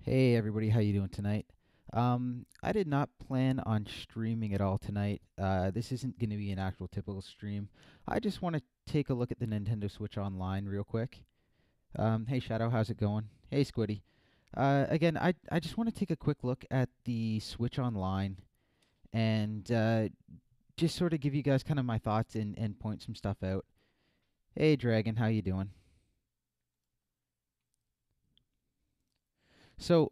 Hey everybody, how you doing tonight? I did not plan on streaming at all tonight. This isn't going to be an actual typical stream. I just want to take a look at the Nintendo Switch Online real quick. Hey Shadow, how's it going? Hey Squiddy. Again, I just want to take a quick look at the Switch Online and just sort of give you guys kind of my thoughts and point some stuff out. Hey Dragon, how you doing? So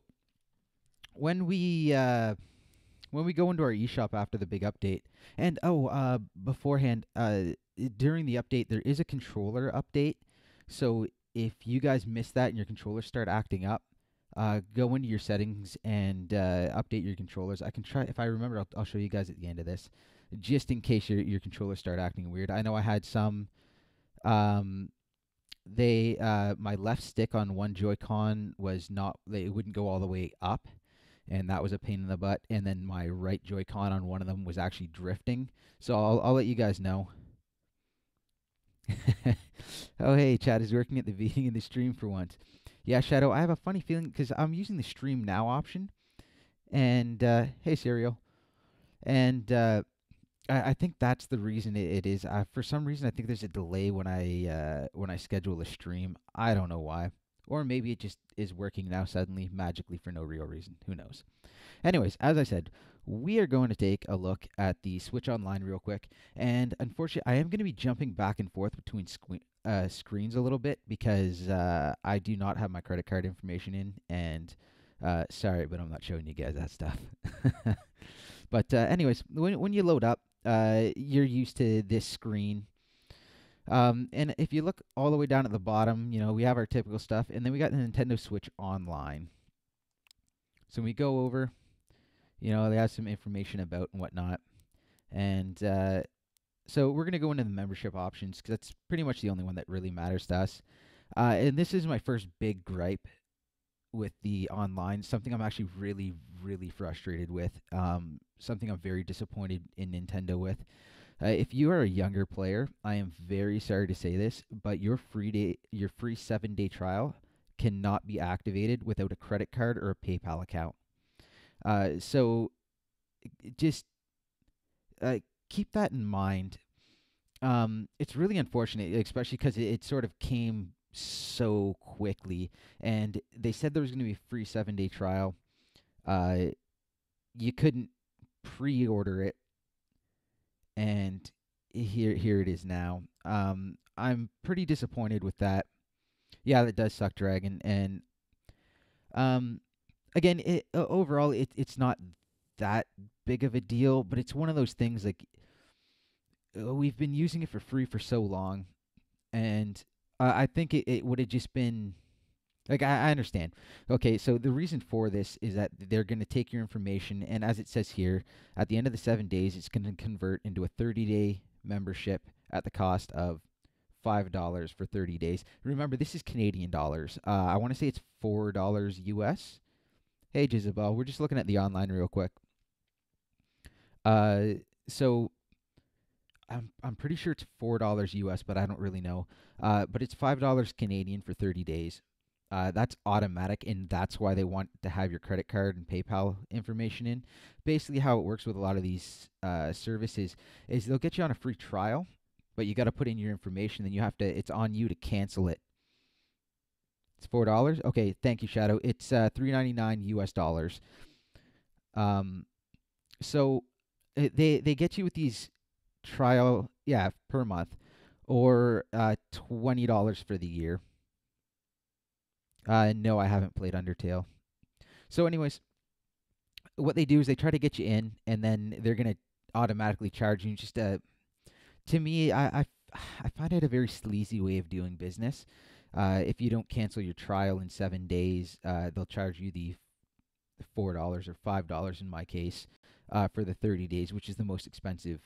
when we uh, when we go into our eShop after the big update. And beforehand, during the update, there is a controller update. So if you guys miss that and your controllers start acting up, go into your settings and update your controllers. I can try if I remember. I'll show you guys at the end of this, just in case your controllers start acting weird. I know I had some. Um, they My left stick on one Joy-Con was not. It wouldn't go all the way up, and that was a pain in the butt. And then my right Joy-Con on one of them was actually drifting. So I'll let you guys know. Oh hey, Chad is working at the beginning of the stream for once. Yeah, Shadow, I have a funny feeling because I'm using the stream now option, and hey, Serial, and I think that's the reason it is. For some reason, I think there's a delay when I schedule a stream. I don't know why, or maybe it just is working now suddenly magically for no real reason. Who knows? Anyways, as I said, we are going to take a look at the Switch Online real quick. And unfortunately, I am going to be jumping back and forth between screens a little bit because I do not have my credit card information in. And sorry, but I'm not showing you guys that stuff. But anyways, when you load up, you're used to this screen. And if you look all the way down at the bottom, we have our typical stuff, and then we got the Nintendo Switch Online. So we go over, they have some information about and whatnot. And so we're going to go into the membership options because that's pretty much the only one that really matters to us. And this is my first big gripe with the online, something I'm actually really, really frustrated with, something I'm very disappointed in Nintendo with. If you are a younger player, I am very sorry to say this, but your free 7-day trial cannot be activated without a credit card or a PayPal account. So just uh, keep that in mind. It's really unfortunate, especially because it sort of came so quickly, and they said there was going to be a free 7-day trial. Uh, you couldn't pre-order it, and here it is now. I'm pretty disappointed with that. Yeah, that does suck, Dragon. And um, again, overall, it's not that big of a deal, but it's one of those things like we've been using it for free for so long, and I think it would have just been like I understand. Okay, so the reason for this is that they're going to take your information, and as it says here, at the end of the 7 days, it's going to convert into a 30-day membership at the cost of $5 for 30 days. Remember, this is Canadian dollars. I want to say it's $4 US. Hey, Jezebel, we're just looking at the online real quick. Uh, so I'm pretty sure it's $4 US, but I don't really know. But it's $5 Canadian for 30 days. That's automatic, and that's why they want to have your credit card and PayPal information in. Basically, how it works with a lot of these services is they'll get you on a free trial, but you got to put in your information. Then you have to. It's on you to cancel it. It's $4. Okay, thank you, Shadow. It's $3.99 US dollars. Um, so they get you with these trial, yeah, per month, or $20 for the year. No, I haven't played Undertale. So, anyways, what they do is they try to get you in, and then they're gonna automatically charge you. Just to me, I find it a very sleazy way of doing business. If you don't cancel your trial in 7 days, they'll charge you the $4 or $5 in my case for the 30 days, which is the most expensive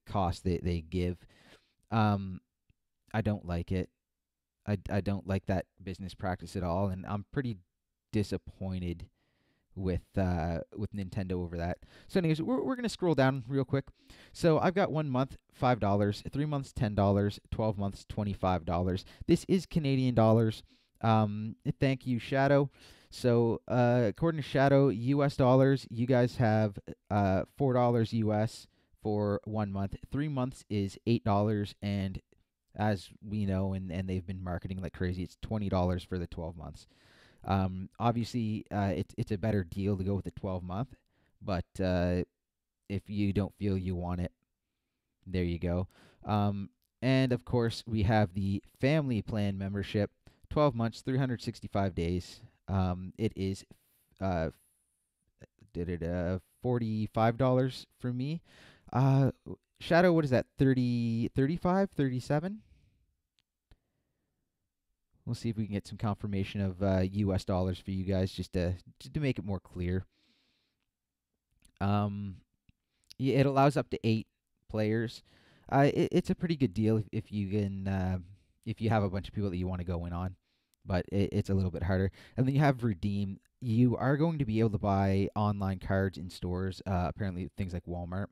cost they give. Um, I don't like it. I don't like that business practice at all, and I'm pretty disappointed with Nintendo over that. So, anyways, we're gonna scroll down real quick. So I've got 1 month $5, 3 months $10, 12 months $25. This is Canadian dollars. Thank you, Shadow. So, according to Shadow, U.S. dollars, you guys have $4 U.S. for 1 month. 3 months is $8, and as we know, and they've been marketing like crazy, it's $20 for the 12 months. Obviously, it's a better deal to go with the 12-month, but if you don't feel you want it, there you go. Um, and of course, we have the family plan membership, 12 months, 365 days. It is uh, $45 for me. Uh, Shadow, what is that? 30, 35, 37? We'll see if we can get some confirmation of U.S. dollars for you guys, just to make it more clear. Um, yeah, it allows up to 8 players. It's a pretty good deal if you can if you have a bunch of people that you want to go in on, but it's a little bit harder. And then you have redeem. You are going to be able to buy online cards in stores. Apparently, things like Walmart.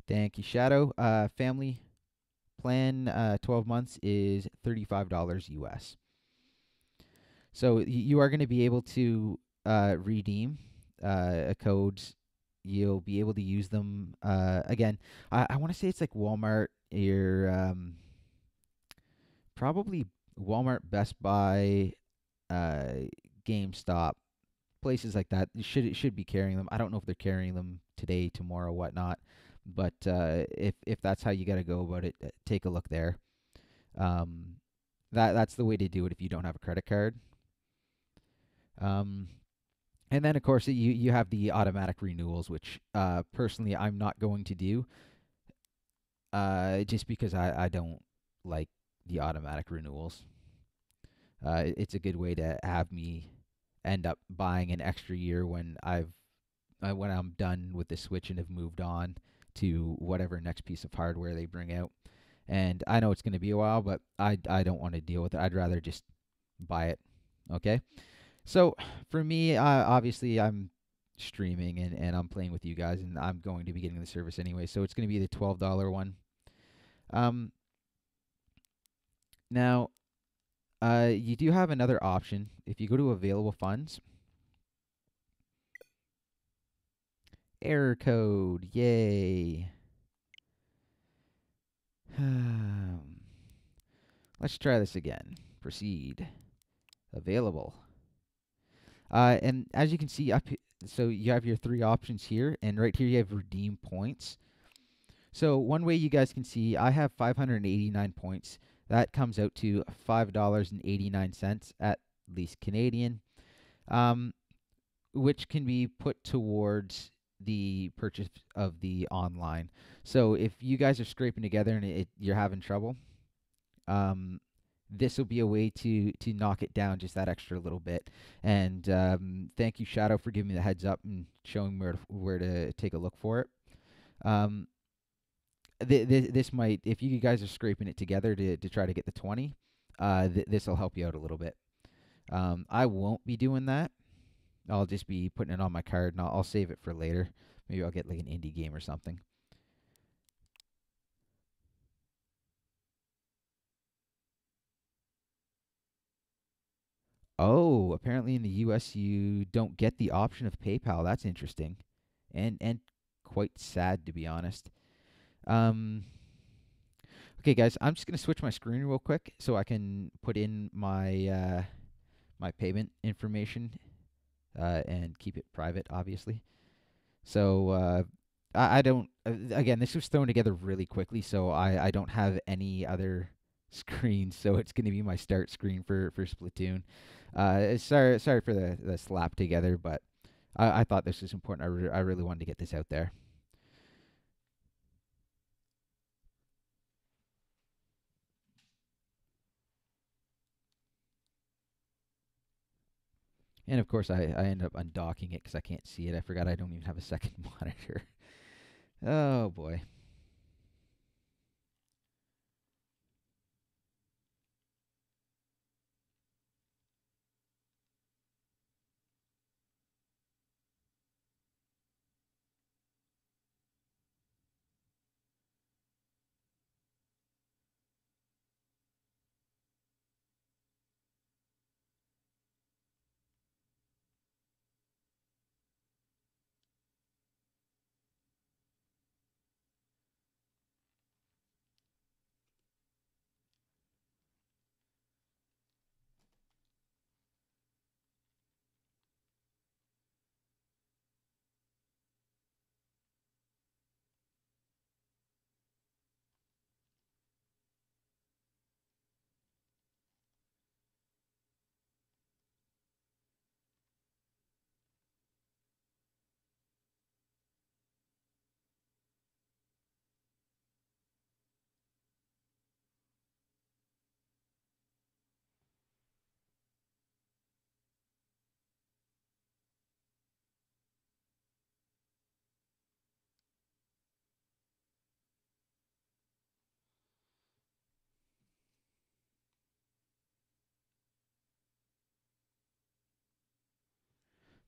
Thank you, Shadow. Family plan 12 months is $35 US. So you are going to be able to redeem codes. You'll be able to use them again. I want to say it's like Walmart, your probably Walmart, Best Buy, uh, GameStop, places like that. It should be carrying them. I don't know if they're carrying them today, tomorrow, whatnot. But if that's how you got to go about it, take a look there. Um, that's the way to do it if you don't have a credit card. Um, And then, of course, you have the automatic renewals, which personally I'm not going to do, just because I don't like the automatic renewals. It's a good way to have me end up buying an extra year when I'm done with the Switch and have moved on to whatever next piece of hardware they bring out. And I know it's going to be a while, but I don't want to deal with it. I'd rather just buy it. Okay. So for me, obviously, I'm streaming and I'm playing with you guys, and I'm going to be getting the service anyway. So it's going to be the $12 one. Um, Now, you do have another option. If you go to available funds, error code, yay. Let's try this again. Proceed. Available. And as you can see so you have your 3 options here, and right here you have redeem points. So one way you guys can see, I have 589 points. That comes out to $5.89 at least Canadian, um, which can be put towards the purchase of the online. So if you guys are scraping together and you're having trouble, um, this will be a way to knock it down just that extra little bit. And thank you, Shadow, for giving me the heads up and showing where to take a look for it. Um, this might, if you guys are scraping it together to try to get the 20, this will help you out a little bit. I won't be doing that. I'll just be putting it on my card, and I'll save it for later. Maybe I'll get like an indie game or something. Oh, apparently in the U.S. you don't get the option of PayPal. That's interesting, and quite sad to be honest. Um, okay, guys, I'm just gonna switch my screen real quick so I can put in my payment information and keep it private, obviously. So I don't. Again, this was thrown together really quickly, so I don't have any other screens. So it's going to be my start screen for Splatoon. Sorry for the slap together, but I thought this was important. I really wanted to get this out there. And of course, I ended up undocking it because I can't see it. I forgot I don't even have a second monitor. Oh boy.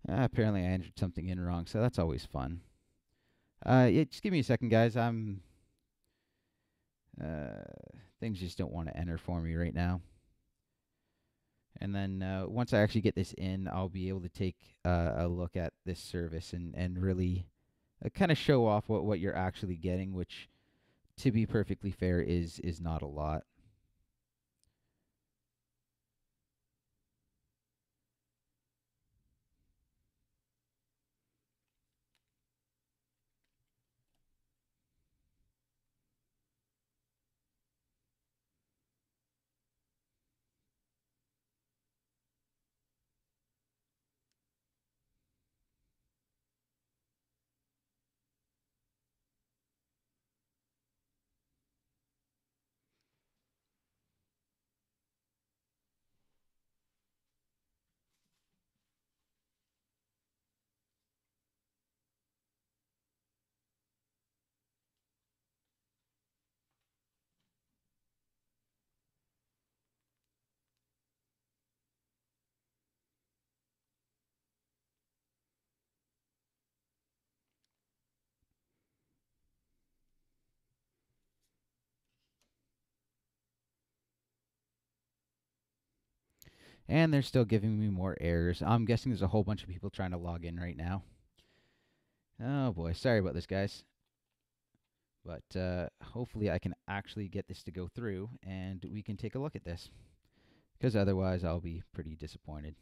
Apparently I entered something in wrong, so that's always fun. Yeah, just give me a second, guys. Uh, things just don't want to enter for me right now. And then once I actually get this in, I'll be able to take a look at this service and really kind of show off what you're actually getting, which, to be perfectly fair, is not a lot. And they're still giving me more errors. I'm guessing there's a whole bunch of people trying to log in right now. Oh boy, sorry about this, guys. But hopefully I can actually get this to go through and we can take a look at this. Because otherwise I'll be pretty disappointed.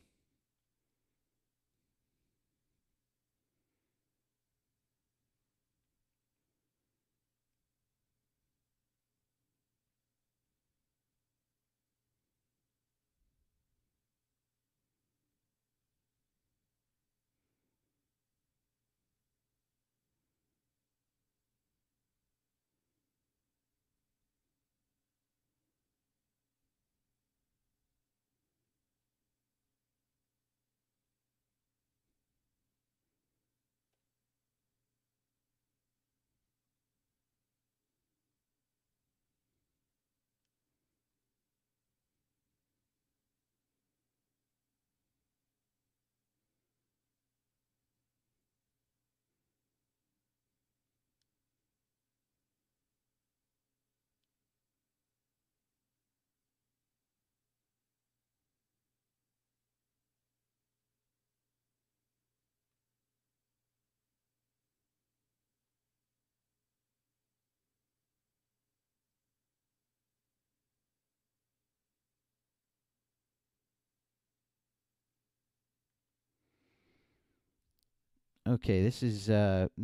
Okay, this is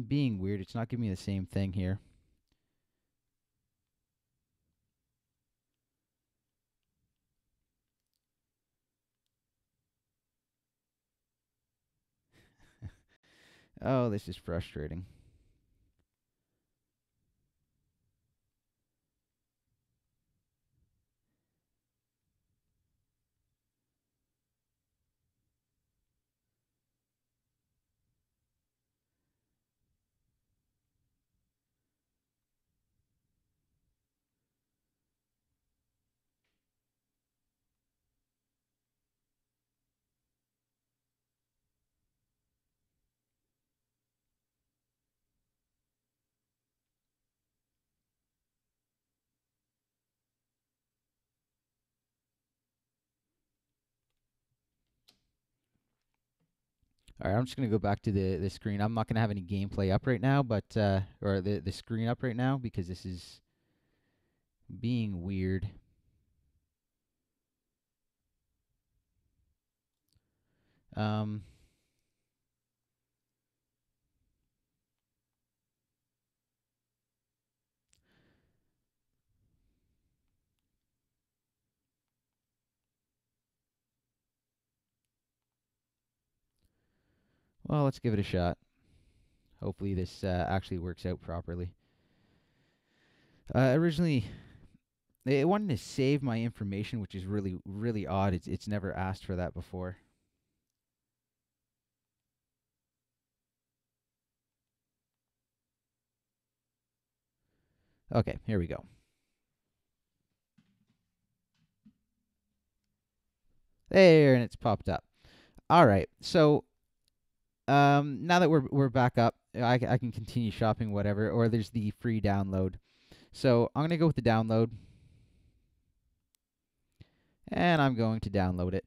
being weird. It's not giving me the same thing here. Oh, this is frustrating. All right, I'm just gonna go back to the screen. I'm not gonna have any gameplay up right now, but or the screen up right now because this is being weird. Um, well, let's give it a shot. Hopefully, this actually works out properly. Originally, it wanted to save my information, which is really odd. It's never asked for that before. Okay, here we go. There, and it's popped up. All right, so now that we're back up, I can continue shopping whatever, or there's the free download. So I'm gonna go with the download, and I'm going to download it.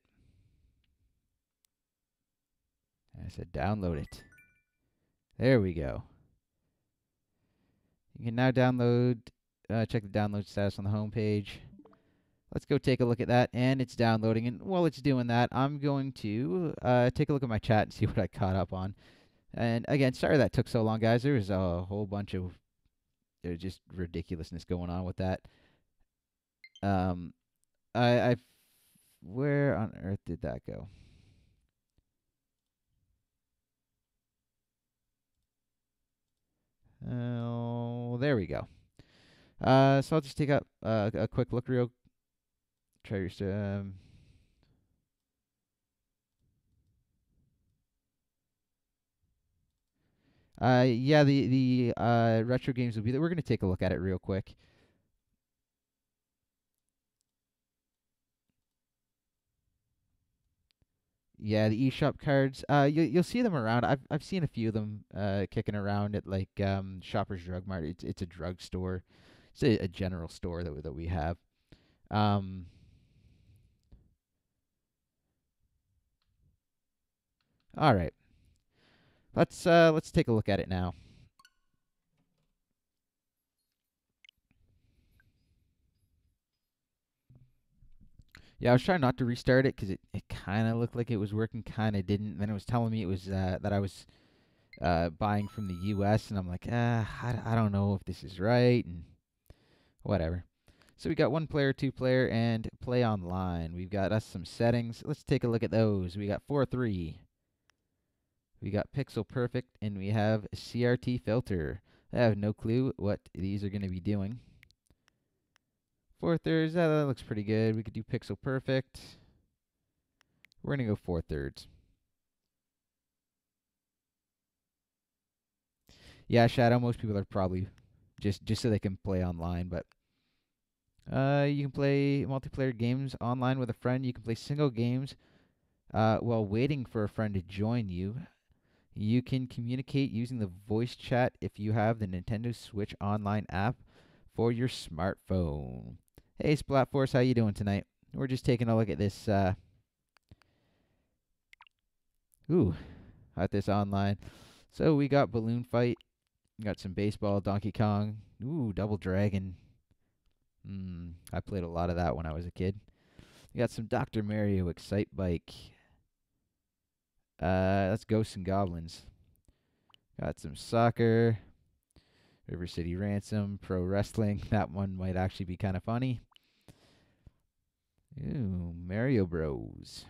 I said download it. There we go. You can now download. Check the download status on the home page. Let's go take a look at that, and it's downloading. And while it's doing that, I'm going to take a look at my chat and see what I caught up on. And again, sorry that took so long, guys. There was a whole bunch of there's just ridiculousness going on with that. Um, I where on earth did that go? Oh, there we go. So I'll just take a quick look real. Try your yeah, the retro games will be there. We're gonna take a look at it real quick. Yeah, the eShop cards. You'll see them around. I've seen a few of them kicking around at like Shoppers Drug Mart. It's a drugstore. It's a general store that we have. Um, all right. Let's take a look at it now. Yeah, I was trying not to restart it because it kind of looked like it was working, kind of didn't. Then it was telling me it was that I was buying from the U.S. and I'm like, I don't know if this is right and whatever. So we got 1 player, 2 player, and play online. We've got us some settings. Let's take a look at those. We got 4:3. We got pixel perfect, and we have CRT filter. I have no clue what these are going to be doing. 4/3, that looks pretty good. We could do pixel perfect. We're going to go 4/3. Yeah, Shadow, most people are probably just so they can play online, but you can play multiplayer games online with a friend. You can play single games while waiting for a friend to join you. You can communicate using the voice chat if you have the Nintendo Switch Online app for your smartphone. Hey, Splatforce, how you doing tonight? We're just taking a look at this. At this online. So we got Balloon Fight. We got some baseball, Donkey Kong. Ooh, Double Dragon. I played a lot of that when I was a kid. We got some Dr. Mario Excite Bike. That's Ghosts and Goblins. Got some soccer. River City Ransom, Pro Wrestling. That one might actually be kind of funny. Ooh, Mario Bros.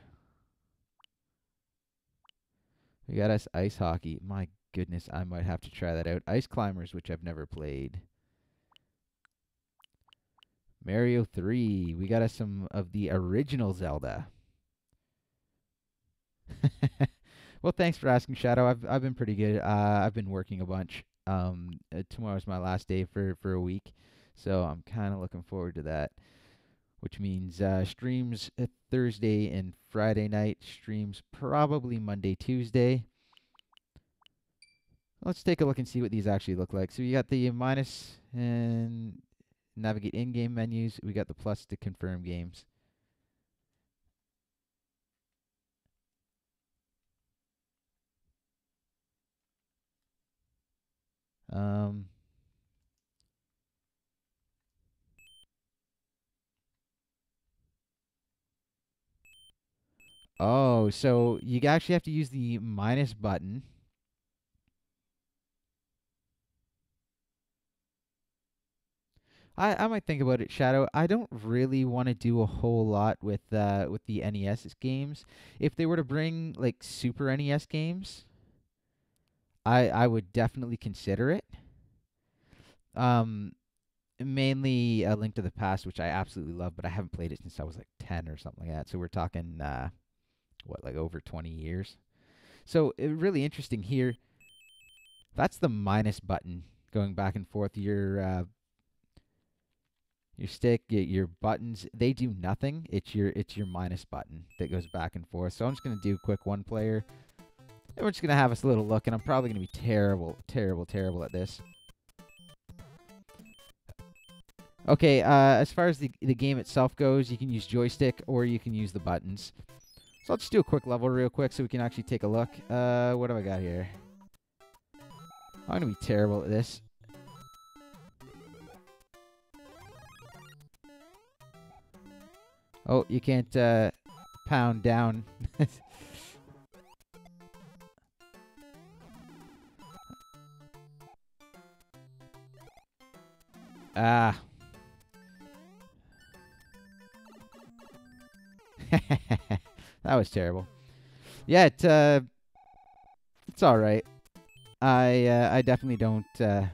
We got us ice hockey. My goodness, I might have to try that out. Ice Climbers, which I've never played. Mario 3. We got us some of the original Zelda. Well, thanks for asking, Shadow. I've been pretty good. I've been working a bunch. Tomorrow's my last day for a week, so I'm kind of looking forward to that. Which means streams Thursday and Friday night. Streams probably Monday, Tuesday. Let's take a look and see what these actually look like. So you got the minus and navigate in-game menus. We got the plus to confirm games. Um, oh, so you actually have to use the minus button. I might think about it, Shadow. I don't really want to do a whole lot with the NES games. If they were to bring like Super NES games, I would definitely consider it. Um, Mainly A Link to the Past, which I absolutely love, but I haven't played it since I was like 10 or something like that. So we're talking like over 20 years. So really interesting here. That's the minus button going back and forth. Your stick, your buttons, they do nothing. It's your minus button that goes back and forth. So I'm just gonna do a quick 1 player. And we're just going to have us a little look, and I'm probably going to be terrible, terrible, terrible at this. Okay, as far as the game itself goes, you can use joystick or you can use the buttons. So I'll just do a quick level real quick so we can actually take a look. What have I got here? I'm going to be terrible at this. Oh, you can't pound down. Ah. That was terrible. Yeah, it's all right. I definitely don't out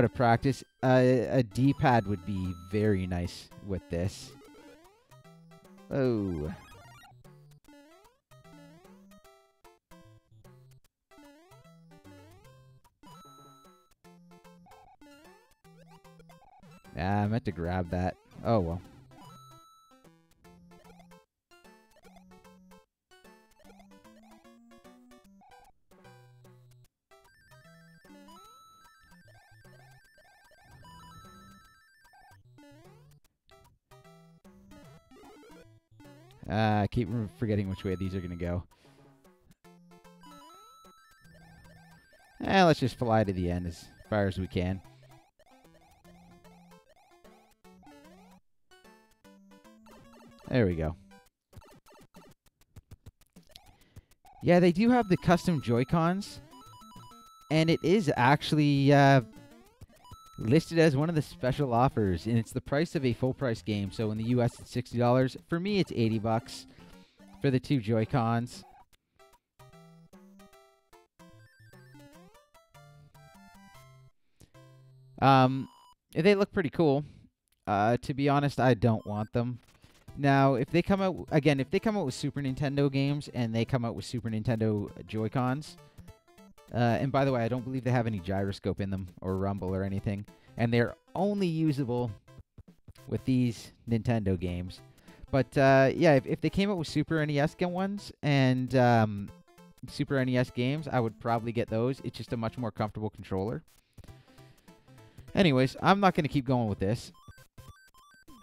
of practice. A D-pad would be very nice with this. Oh. Ah, I meant to grab that. Oh well. I keep forgetting which way these are going to go. Let's just fly to the end as far as we can. There we go. Yeah, they do have the custom Joy-Cons, and it is actually listed as one of the special offers, and it's the price of a full-price game. So in the U.S., it's $60. For me, it's $80 for the two Joy-Cons. They look pretty cool. To be honest, I don't want them. Now, if they come out with Super Nintendo games and they come out with Super Nintendo Joy-Cons, and by the way, I don't believe they have any gyroscope in them or rumble or anything, and they're only usable with these Nintendo games. But yeah, if they came out with Super NES ones and Super NES games, I would probably get those. It's just a much more comfortable controller. Anyways, I'm not going to keep going with this.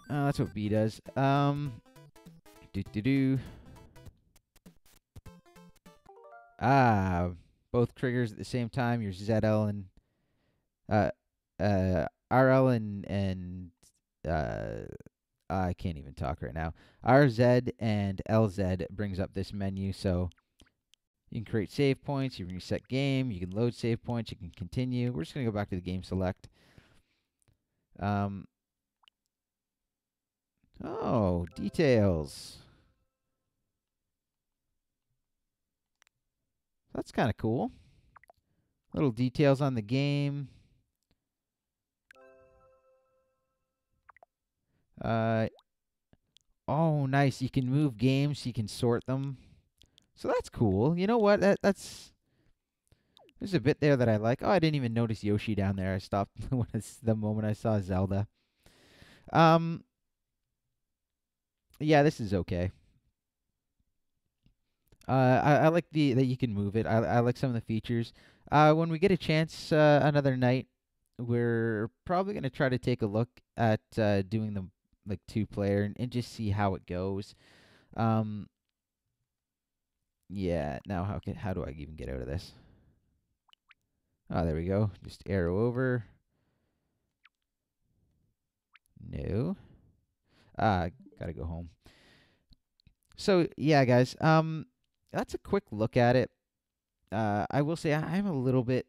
That's what B does. Both triggers at the same time. Your ZL and RL and I can't even talk right now. RZ and LZ brings up this menu, so you can create save points. You can reset game. You can load save points. You can continue. We're just gonna go back to the game select. Oh, details. That's kind of cool. Little details on the game. Oh, nice. You can move games. You can sort them. So that's cool. You know what? That's there's a bit there that I like. Oh, I didn't even notice Yoshi down there. I stopped when the moment I saw Zelda. Yeah, this is okay. I like that you can move it. I like some of the features. When we get a chance another night, we're probably gonna try to take a look at doing the like 2-player and just see how it goes. Yeah. Now how do I even get out of this? Oh, there we go. Just arrow over. No. Gotta go home. So yeah, guys. That's a quick look at it. I will say I'm a little bit.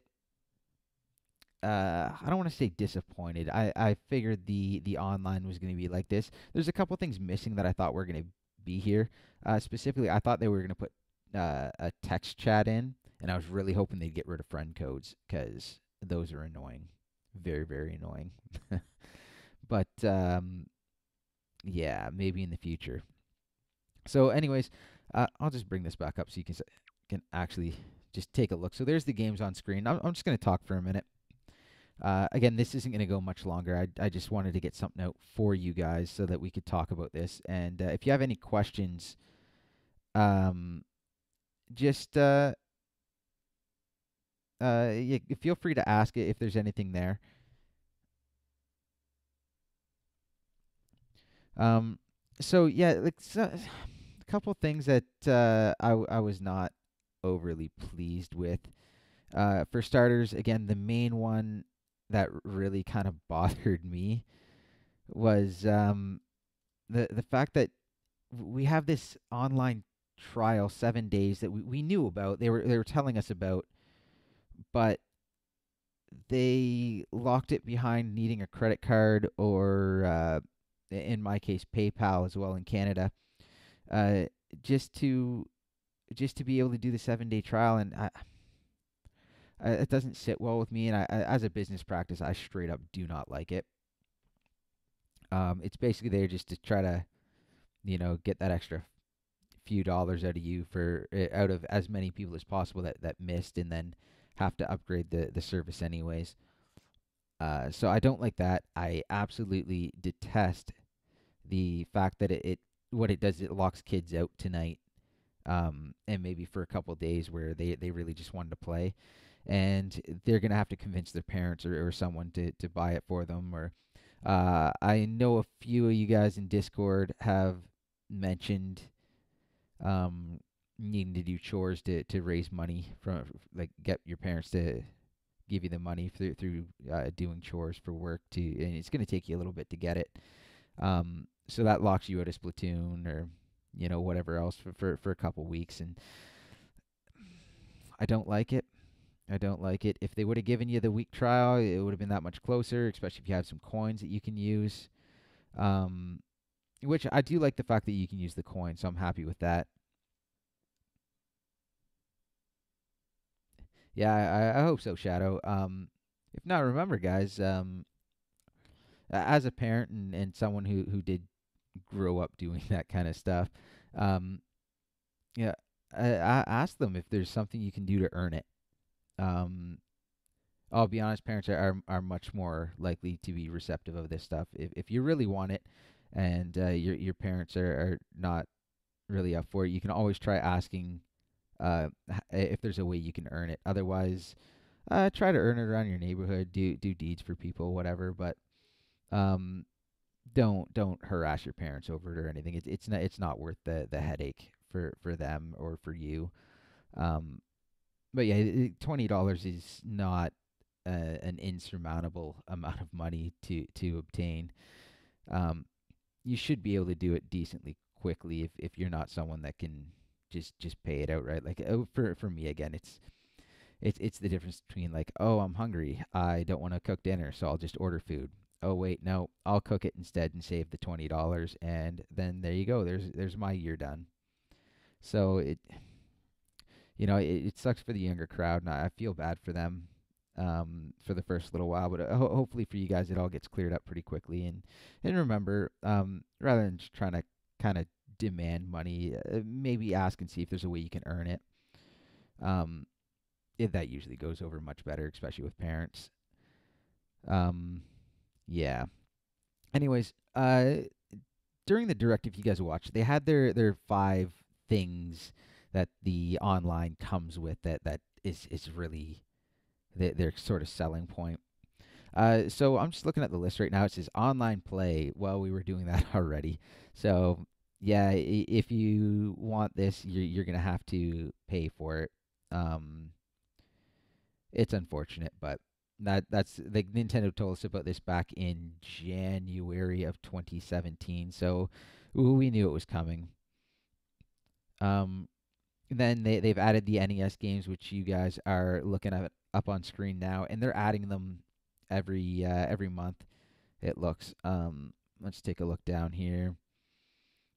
I don't want to say disappointed. I figured the online was going to be like this. There's a couple things missing that I thought were going to be here. Specifically, I thought they were going to put a text chat in, and I was really hoping they'd get rid of friend codes because those are annoying, very very annoying. But yeah, maybe in the future. So, anyways, I'll just bring this back up so you can actually just take a look. So there's the games on screen. I'm just going to talk for a minute. Again, this isn't going to go much longer. I just wanted to get something out for you guys so that we could talk about this. And if you have any questions, just feel free to ask if there's anything there. Um, so yeah, a couple things that I was not overly pleased with. For starters, again, the main one that really kind of bothered me was the fact that we have this online trial 7 days that we knew about. They were telling us about, but they locked it behind needing a credit card or in my case PayPal as well in Canada, uh, just to just to be able to do the 7 day trial. And it doesn't sit well with me. And as a business practice, I straight up do not like it. It's basically there just to try to get that extra few dollars out of you for out of as many people as possible that missed and then have to upgrade the service anyways. So I don't like that. I absolutely detest the fact that it what it does, it locks kids out tonight, and maybe for a couple days where they really just wanted to play, and they're gonna have to convince their parents or someone to buy it for them. Or I know a few of you guys in Discord have mentioned needing to do chores to raise money from, like, get your parents to give you the money through doing chores for work to, and it's going to take you a little bit to get it. So that locks you out of Splatoon or whatever else for a couple weeks, and I don't like it. I don't like it. If they would have given you the week trial, it would have been that much closer, especially if you have some coins that you can use. Um, which I do like the fact that you can use the coin, so I'm happy with that. Yeah, I hope so, Shadow. If not, remember, guys, as a parent and someone who did grow up doing that kind of stuff, um, yeah, I ask them if there's something you can do to earn it. Um, I'll be honest, parents are much more likely to be receptive of this stuff if you really want it, and your parents are not really up for it. You can always try asking if there's a way you can earn it. Otherwise, try to earn it around your neighborhood. Do deeds for people, whatever. But um, don't harass your parents over it or anything. It's not worth the headache for them or for you. Um, but yeah, $20 is not an insurmountable amount of money to obtain. Um, you should be able to do it decently quickly if you're not someone that can just pay it outright. Like, for me again, it's the difference between, like, oh, I'm hungry, I don't want to cook dinner, so I'll just order food. Oh wait, no, I'll cook it instead and save the $20, and then there you go. There's my year done. So it sucks for the younger crowd, and I feel bad for them for the first little while. But hopefully for you guys, it all gets cleared up pretty quickly. And remember, rather than just trying to kind of demand money, maybe ask and see if there's a way you can earn it. Um, that usually goes over much better, especially with parents. Um, yeah. Anyways, during the direct, if you guys watched, they had their five things that the online comes with that is really their sort of selling point. So I'm just looking at the list right now. It says online play. Well, we were doing that already. So yeah, if you want this, you're gonna have to pay for it. Um, it's unfortunate, but that's like Nintendo told us about this back in January of 2017. So we knew it was coming. Um, then they've added the NES games, which you guys are looking at up on screen now, and they're adding them every month. It looks. Let's take a look down here.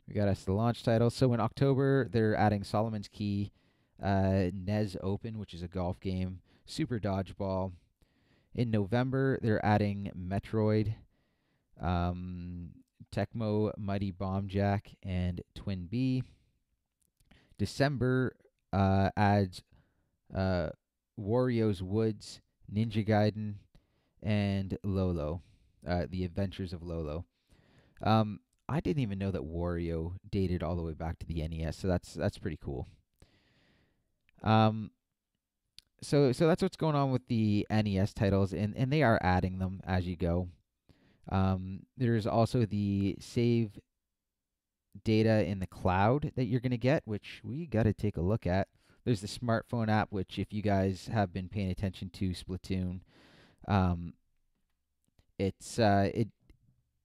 We got us the launch title. So in October, they're adding Solomon's Key, NES Open, which is a golf game, Super Dodgeball. In November, they're adding Metroid, um, Tecmo Mighty Bomb Jack, and Twin B. December adds uh, Wario's Woods, Ninja Gaiden, and Lolo, The Adventures of Lolo. Um, I didn't even know that Wario dated all the way back to the NES, so that's pretty cool. Um, so that's what's going on with the NES titles, and they are adding them as you go. There's also the save data in the cloud that you're going to get, which we got to take a look at. There's the smartphone app, which if you guys have been paying attention to Splatoon, um, it's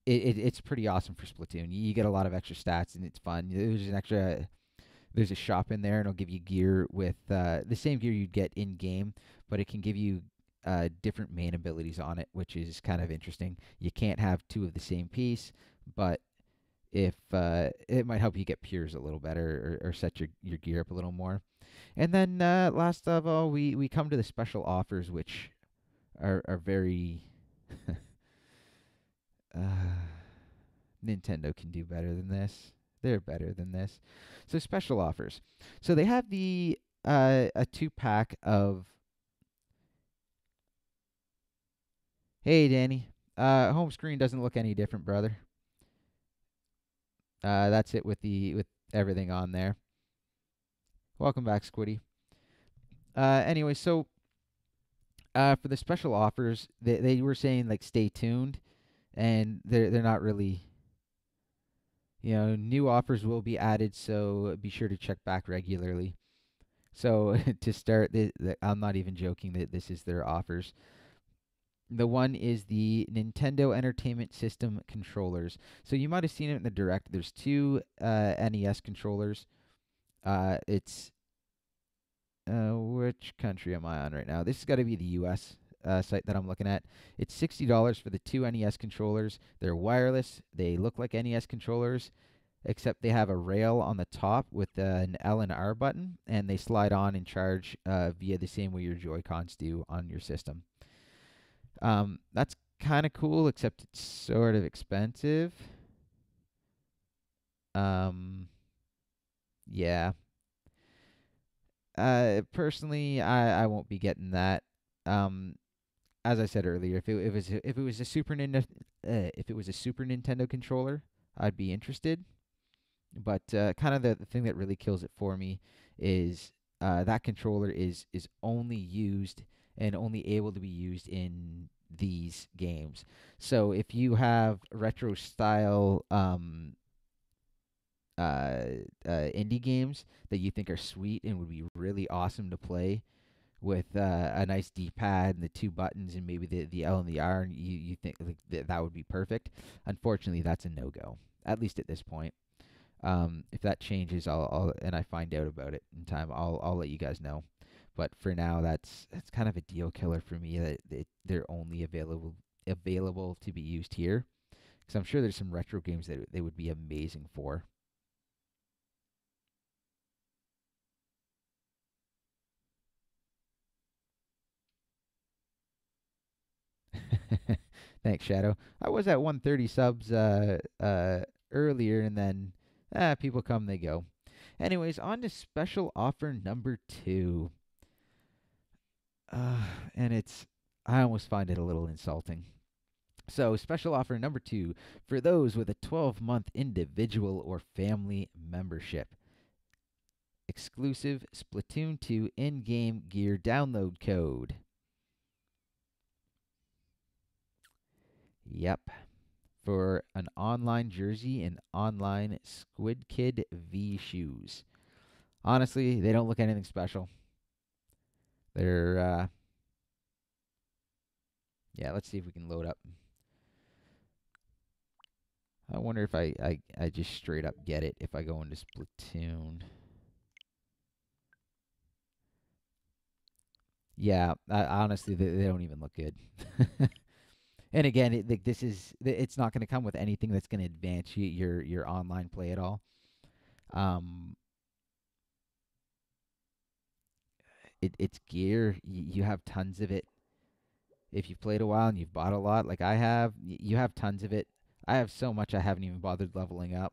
it's pretty awesome for Splatoon. You get a lot of extra stats and it's fun. There's a shop in there and it'll give you gear with the same gear you'd get in game, but it can give you different main abilities on it, which is kind of interesting. You can't have two of the same piece, but if it might help you get pures a little better or set your gear up a little more. And then last of all, we come to the special offers, which are very uh, Nintendo can do better than this. They're better than this. So special offers. So they have the a 2-pack of. Hey Danny, home screen doesn't look any different, brother. That's it with everything on there. Welcome back, Squiddy. Anyway, so for the special offers, they were saying like stay tuned, and they're not really. New offers will be added, so be sure to check back regularly. So to start, I'm not even joking that this is their offers. The one is the Nintendo Entertainment System controllers. So you might have seen it in the direct. There's two NES controllers. It's which country am I on right now? This has got to be the U.S. Site that I'm looking at. It's $60 for the two NES controllers. They're wireless. They look like NES controllers, except they have a rail on the top with an L and R button, and they slide on and charge via the same way your Joy-Cons do on your system. That's kind of cool, except it's sort of expensive. Um, yeah. Personally, I won't be getting that. Um, as I said earlier, if it was a Super Nintendo controller, I'd be interested. But kind of the thing that really kills it for me is that controller is only used and only able to be used in these games. So if you have retro style indie games that you think are sweet and would be really awesome to play with a nice D-pad and the two buttons and maybe the L and the R, and you think like that would be perfect. Unfortunately, that's a no-go, at least at this point. If that changes, I'll and I find out about it in time, I'll let you guys know. But for now, that's kind of a deal killer for me that they're only available to be used here. Because I'm sure there's some retro games that they would be amazing for. Thanks, Shadow. I was at 130 subs earlier, and then people come, they go. Anyways, on to special offer number 2. Uh, and I almost find it a little insulting. So, special offer number 2 for those with a 12-month individual or family membership. Exclusive Splatoon 2 in game gear download code. Yep. For an online jersey and online Squid Kid V shoes. Honestly, they don't look anything special. They're, yeah, let's see if we can load up. I wonder if I just straight up get it if I go into Splatoon. Yeah, honestly, they don't even look good. And again, it's not going to come with anything that's going to advance your online play at all. Um, it's gear. You have tons of it. If you've played a while and you've bought a lot, like I have, you have tons of it. I have so much I haven't even bothered leveling up.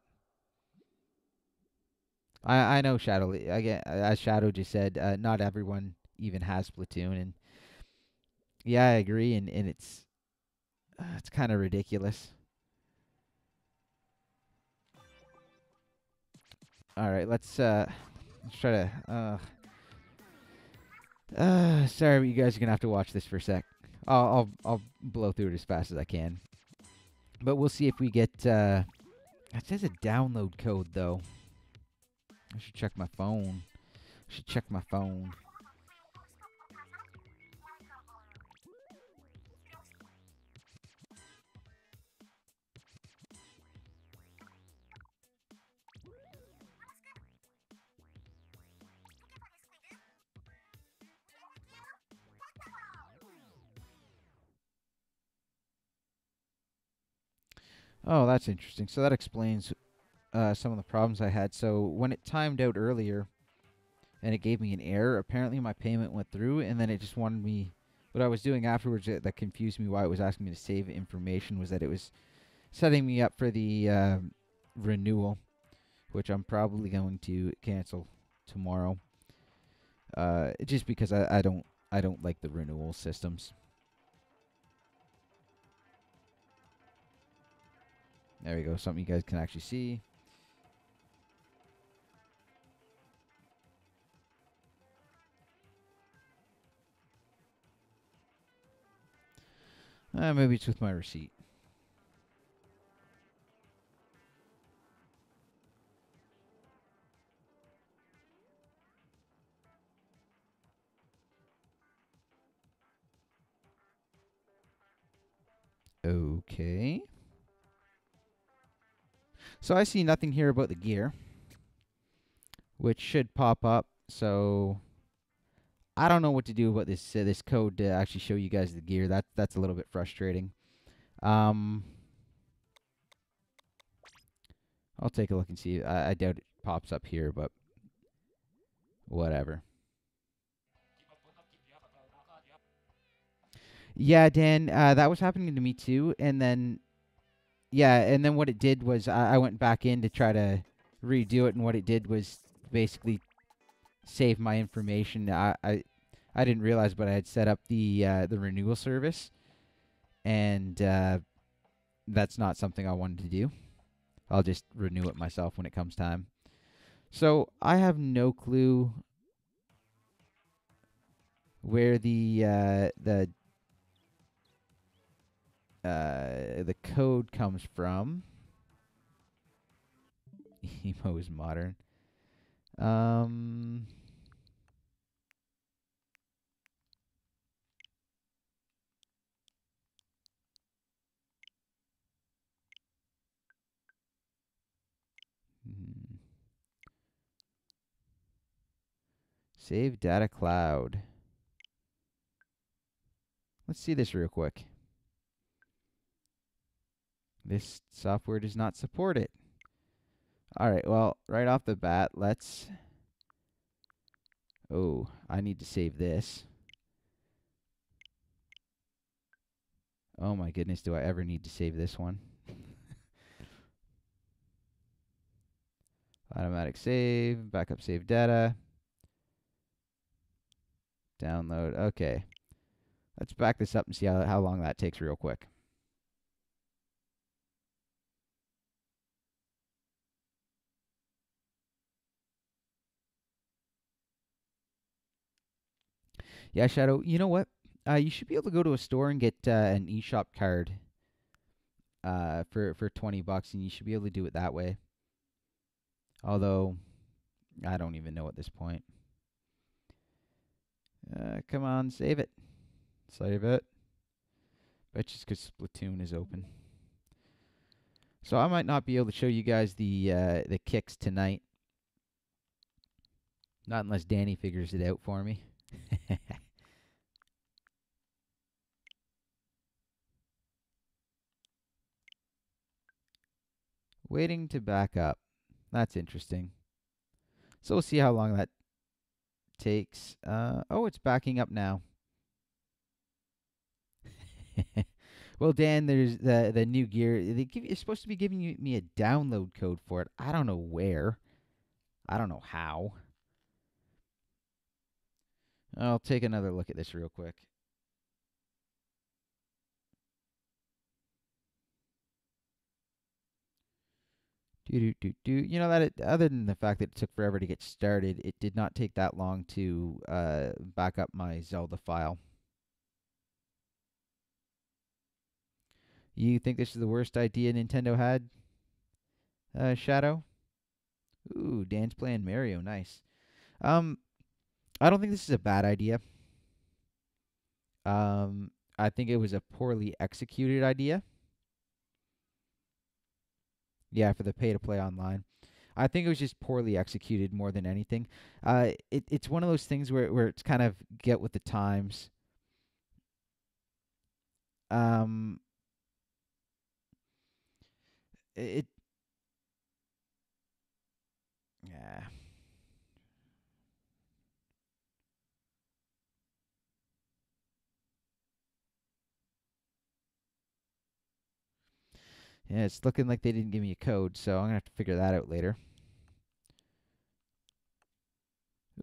I know Shadow. Again, as Shadow just said, not everyone even has Splatoon, and yeah, I agree. And it's kind of ridiculous. All right, let's try to. Sorry, but you guys are gonna have to watch this for a sec. I'll blow through it as fast as I can. But we'll see if we get. It says a download code though. I should check my phone. Oh, that's interesting. So that explains some of the problems I had. So when it timed out earlier and it gave me an error, apparently my payment went through, and then it just wanted me. What I was doing afterwards that confused me why it was asking me to save information was that it was setting me up for the renewal, which I'm probably going to cancel tomorrow. Just because I don't like the renewal systems. There we go. Something you guys can actually see. Maybe it's with my receipt. Okay. So I see nothing here about the gear, which should pop up. So I don't know what to do about this code to actually show you guys the gear. That's a little bit frustrating. Um, I'll take a look and see. I doubt it pops up here, but whatever. Yeah, Dan, that was happening to me too. And then what it did was I went back in to try to redo it, and what it did was basically save my information. I didn't realize, but I had set up the renewal service, and that's not something I wanted to do. I'll just renew it myself when it comes time. So I have no clue where the code comes from. Emo is modern. Um, hmm. Save data cloud. Let's see this real quick. This software does not support it. All right, well, right off the bat, let's. Oh, I need to save this. Oh my goodness, do I ever need to save this one? Automatic save, backup save data, download. Okay, let's back this up and see how long that takes real quick. Yeah, Shadow, you know what? You should be able to go to a store and get an eShop card for $20, and you should be able to do it that way. Although, I don't even know at this point. Come on, save it. Save it. But just because Splatoon is open. So I might not be able to show you guys the kicks tonight. Not unless Danny figures it out for me. Waiting to back up. That's interesting. So we'll see how long that takes. Oh, it's backing up now. Well, Dan, there's the new gear. It's supposed to be giving me a download code for it. I don't know where. I don't know how. I'll take another look at this real quick. Do do do do. You know that other than the fact that it took forever to get started, it did not take that long to back up my Zelda file. You think this is the worst idea Nintendo had, Shadow? Ooh, Dan's playing Mario. Nice. Um, I don't think this is a bad idea. Um, I think it was a poorly executed idea. Yeah, for the pay to play online. I think it was just poorly executed more than anything. It's one of those things where it's kind of get with the times. Um, it yeah. Yeah, it's looking like they didn't give me a code, so I'm gonna have to figure that out later.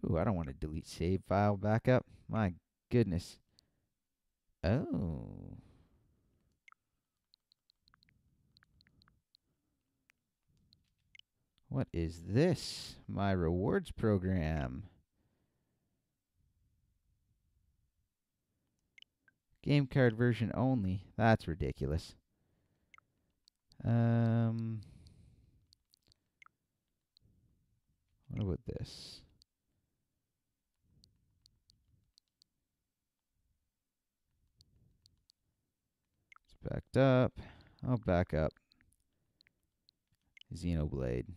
Ooh, I don't want to delete save file backup. My goodness. Oh, what is this? My rewards program. Game card version only. That's ridiculous. Um, what about this? It's backed up. I'll back up. Xenoblade.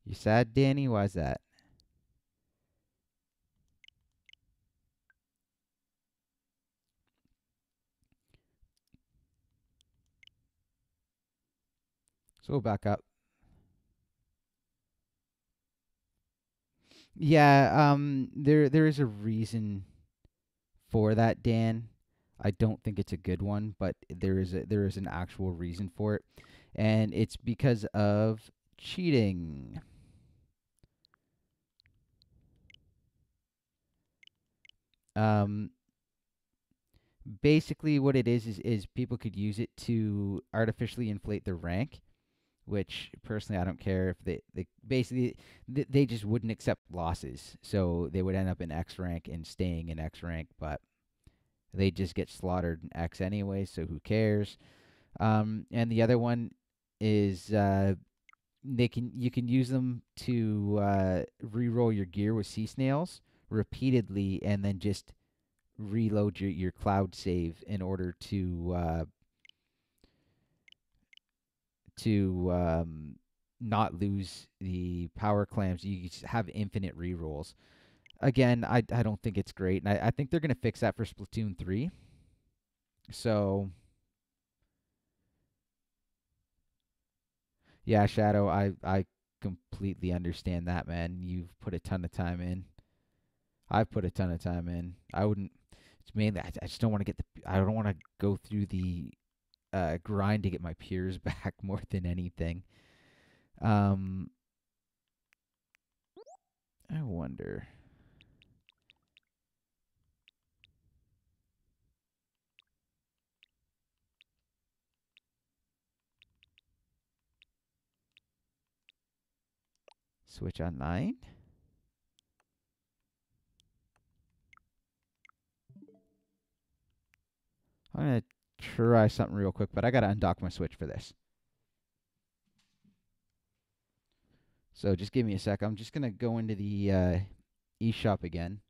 You sad, Danny? Why's that? So we'll back up. Yeah, there is a reason for that, Dan. I don't think it's a good one, but there is an actual reason for it, and it's because of cheating. Um, basically, what it is people could use it to artificially inflate their rank, which personally I don't care if they basically they just wouldn't accept losses, so they would end up in X rank and staying in X rank, but they just get slaughtered in X anyway, so who cares? And the other one is you can use them to re-roll your gear with sea snails repeatedly, and then just reload your cloud save in order to not lose the power clams. You just have infinite re-rolls. Again, I don't think it's great, and I think they're gonna fix that for Splatoon 3. So yeah, Shadow, I completely understand that, man. You've put a ton of time in. I've put a ton of time in. I wouldn't. It's mainly I just don't want to get the. I don't want to go through the grind to get my peers back more than anything. Um, I wonder. Switch online. I'm gonna try something real quick, but I gotta undock my Switch for this. So just give me a sec. I'm just gonna go into the eShop again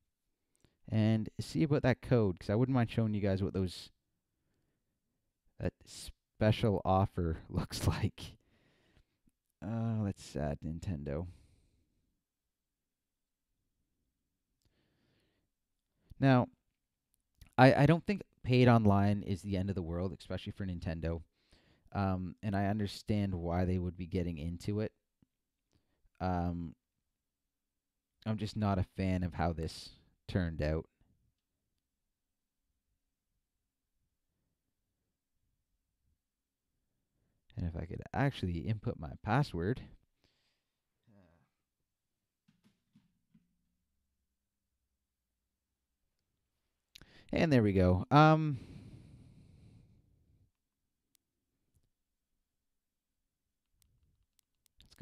and see about that code, because I wouldn't mind showing you guys what that special offer looks like. That's sad, Nintendo. Now, I don't think paid online is the end of the world, especially for Nintendo. And I understand why they would be getting into it. Um, I'm just not a fan of how this turned out. And if I could actually input my password. And there we go.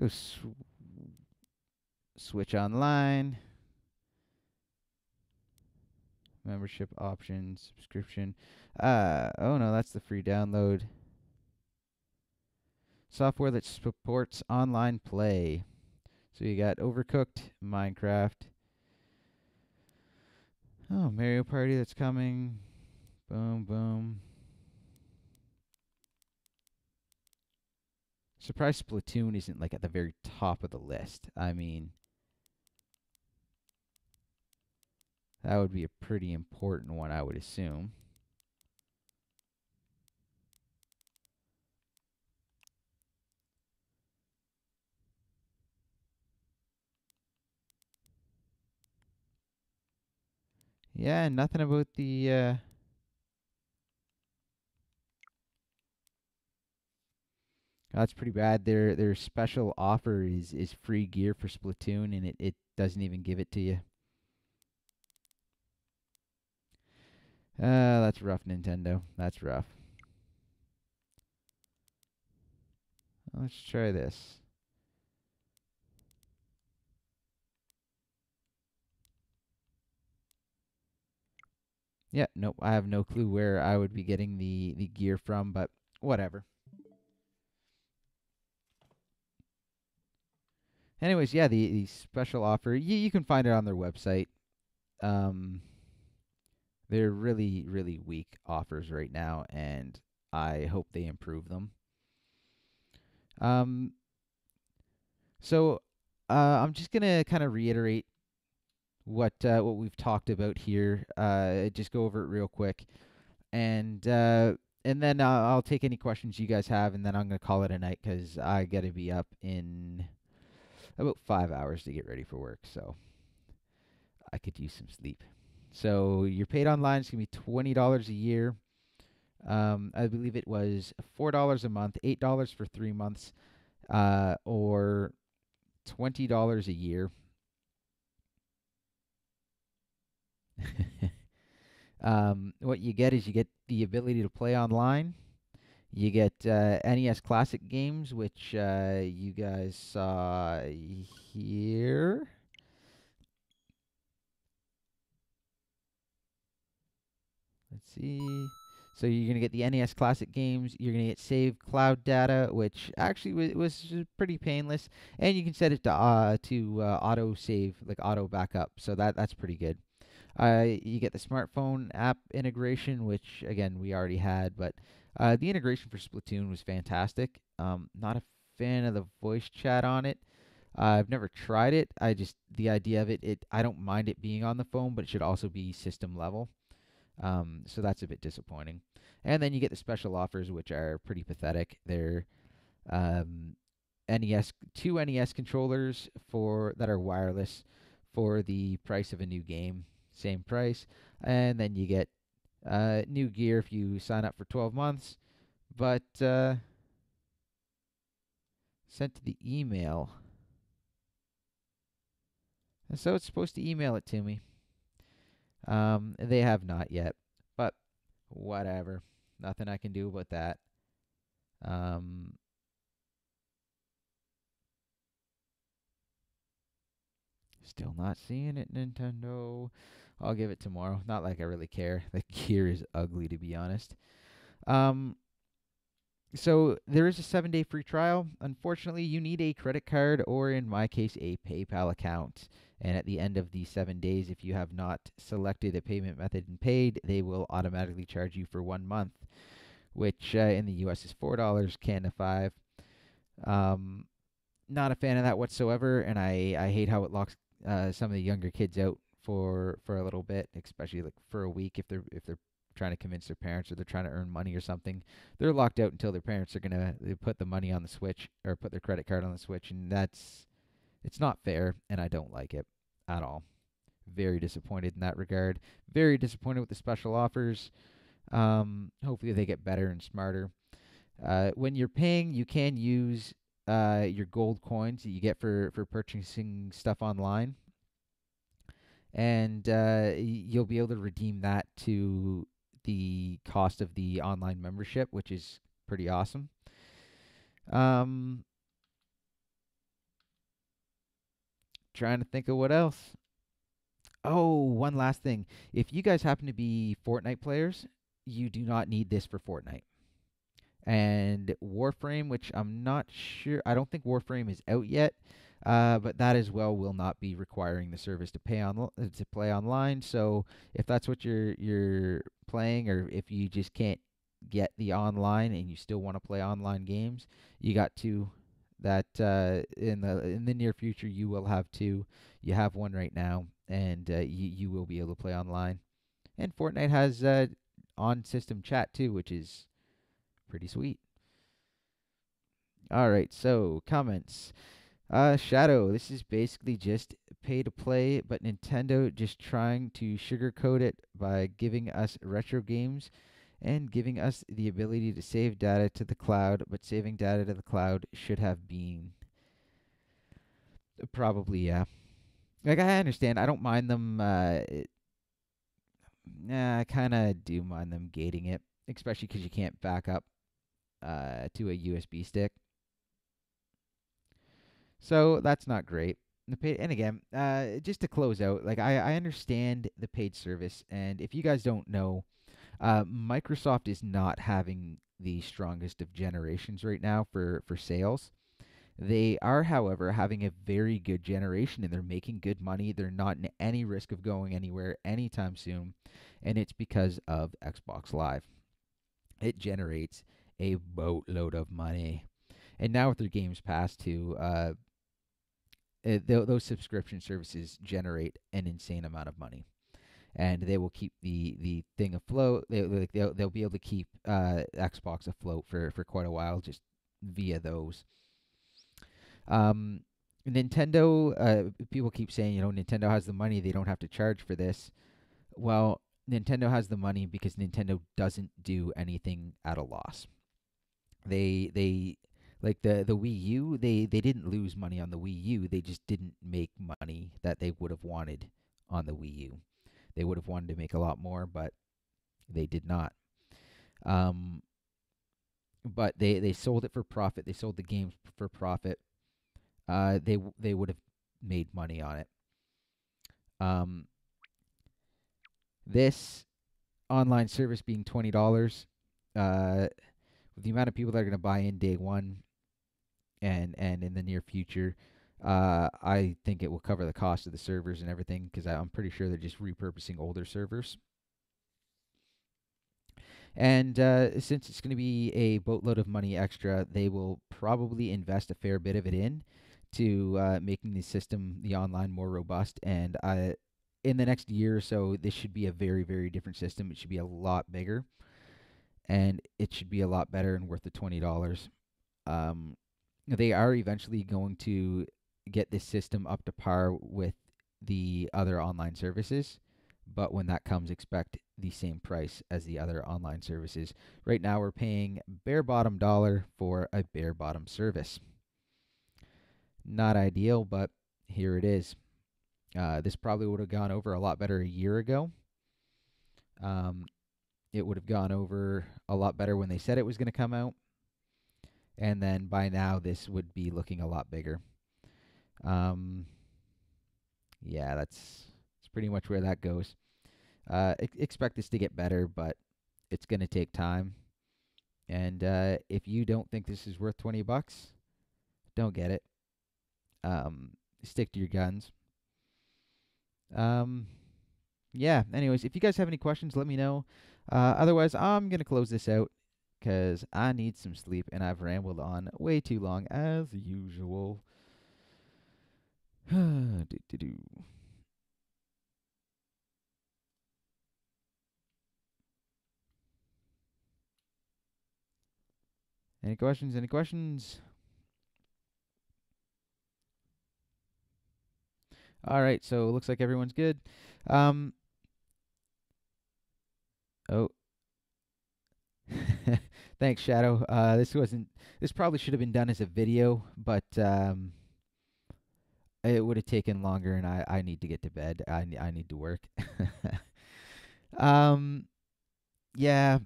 Go switch online. Membership options, subscription. Oh no, that's the free download. Software that supports online play. So you got Overcooked, Minecraft. Oh, Mario Party that's coming. Boom, boom. Surprised Splatoon isn't like at the very top of the list. I mean, that would be a pretty important one, I would assume. Yeah, nothing about the. That's pretty bad. Their special offer is free gear for Splatoon, and it doesn't even give it to you. That's rough, Nintendo. That's rough. Let's try this. Yeah, nope. I have no clue where I would be getting the gear from, but whatever. Anyways, yeah, the special offer. You can find it on their website. Um, they're really weak offers right now, and I hope they improve them. Um, so I'm just gonna kind of reiterate what we've talked about here. Just go over it real quick, and then I'll take any questions you guys have, and then I'm gonna call it a night because I gotta be up in about 5 hours to get ready for work, so I could use some sleep. So your paid online is gonna be $20 a year. I believe it was $4 a month, $8 for 3 months, or $20 a year. What you get is you get the ability to play online. You get NES Classic games, which you guys saw here. Let's see. So you're gonna get the NES Classic games. You're gonna get save cloud data, which actually was pretty painless, and you can set it to auto save, like auto backup. So that's pretty good. You get the smartphone app integration, which again we already had, but the integration for Splatoon was fantastic. Not a fan of the voice chat on it. I've never tried it. I just the idea of it. I don't mind it being on the phone, but it should also be system level. So that's a bit disappointing. And then you get the special offers, which are pretty pathetic. They're um, two NES controllers for that are wireless for the price of a new game, same price. And then you get new gear if you sign up for 12 months, but sent to the email. And so it's supposed to email it to me. They have not yet, but whatever. Nothing I can do about that. Um, Still not seeing it, Nintendo. I'll give it tomorrow. Not like I really care. The gear is ugly, to be honest. Um, so there is a 7-day free trial. Unfortunately, you need a credit card or, in my case, a PayPal account. And at the end of the 7 days, if you have not selected a payment method and paid, they will automatically charge you for 1 month, which in the U.S. is $4, Canada 5. Um, Not a fan of that whatsoever, and I hate how it locks some of the younger kids out for a little bit, especially like for a week if they're trying to convince their parents or they're trying to earn money or something. They're locked out until their parents are gonna put the money on the Switch or put their credit card on the Switch, and it's not fair, and I don't like it at all. Very disappointed in that regard. Very disappointed with the special offers. Hopefully they get better and smarter. When you're paying, you can use your gold coins that you get for purchasing stuff online, and you'll be able to redeem that to the cost of the online membership, which is pretty awesome. Um, Trying to think of what else. Oh, one last thing. If you guys happen to be Fortnite players, you do not need this for Fortnite. And Warframe, which I'm not sure, I don't think Warframe is out yet, but that as well will not be requiring the service to play online. So if that's what you're playing, or if you just can't get the online and you still want to play online games, you got two. That in the near future you will have two. You have one right now, and you will be able to play online. And Fortnite has on system chat too, which is pretty sweet. All right, so comments. Shadow, this is basically just pay to play, but Nintendo just trying to sugarcoat it by giving us retro games and giving us the ability to save data to the cloud, but saving data to the cloud should have been probably, yeah. Like, I understand. I don't mind them. Nah, I kind of do mind them gating it, especially because you can't back up to a USB stick. So that's not great. And again, just to close out, like I understand the paid service, and if you guys don't know, Microsoft is not having the strongest of generations right now for sales. They are, however, having a very good generation, and they're making good money. They're not in any risk of going anywhere anytime soon, and it's because of Xbox Live. It generates a boatload of money, and now with their Games Pass too, those subscription services generate an insane amount of money, and they will keep the thing afloat. They'll be able to keep Xbox afloat for quite a while just via those. Um, Nintendo, people keep saying, Nintendo has the money, they don't have to charge for this. Well, Nintendo has the money because Nintendo doesn't do anything at a loss. They like the Wii U, they didn't lose money on the Wii U. They just didn't make money that they would have wanted on the Wii U. They would have wanted to make a lot more, but they did not. Um, but they sold it for profit. They sold the games for profit. They would have made money on it. Um, this online service being $20, with the amount of people that are going to buy in day one and in the near future, I think it will cover the cost of the servers and everything because I'm pretty sure they're just repurposing older servers. And since it's going to be a boatload of money extra, they will probably invest a fair bit of it in to making the system, the online, more robust. And in the next year or so, this should be a very, very different system. It should be a lot bigger, and it should be a lot better and worth the $20. Um, they are eventually going to get this system up to par with the other online services, but when that comes, expect the same price as the other online services. Right now, we're paying bare bottom dollar for a bare bottom service. Not ideal, but here it is. This probably would have gone over a lot better a year ago. Um, it would have gone over a lot better when they said it was going to come out. And then by now, this would be looking a lot bigger. Yeah, that's pretty much where that goes. Expect this to get better, but it's going to take time. And if you don't think this is worth $20, don't get it. Um, Stick to your guns. Um, yeah. Anyways, if you guys have any questions, let me know. Otherwise, I'm gonna close this out because I need some sleep and I've rambled on way too long as usual. Do. Any questions? Any questions? All right. So it looks like everyone's good. Um. Oh. Thanks, Shadow. This wasn't. This probably should have been done as a video, but it would have taken longer, and I need to get to bed. I need to work. um. Yeah.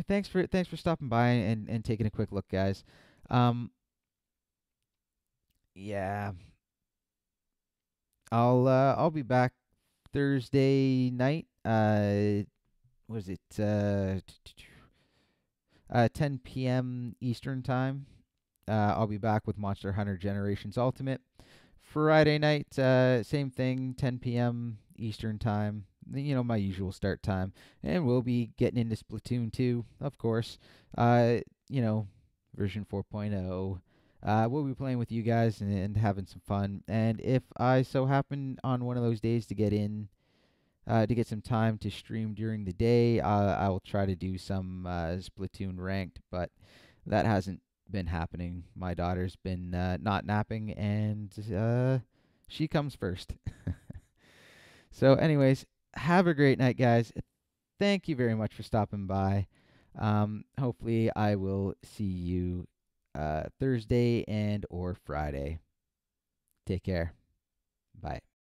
Thanks for stopping by and taking a quick look, guys. Um. Yeah. I'll be back Thursday night. Was it 10 p.m. Eastern time? I'll be back with Monster Hunter Generations Ultimate. Friday night, same thing, 10 p.m. Eastern time. You know, my usual start time. And we'll be getting into Splatoon 2, of course. You know, version 4.0. We'll be playing with you guys and having some fun. And if I so happen on one of those days to get some time to stream during the day, I will try to do some Splatoon ranked, but that hasn't been happening. My daughter's been not napping, and she comes first. So, anyways, have a great night, guys. Thank you very much for stopping by. Hopefully, I will see you Thursday and or Friday. Take care. Bye.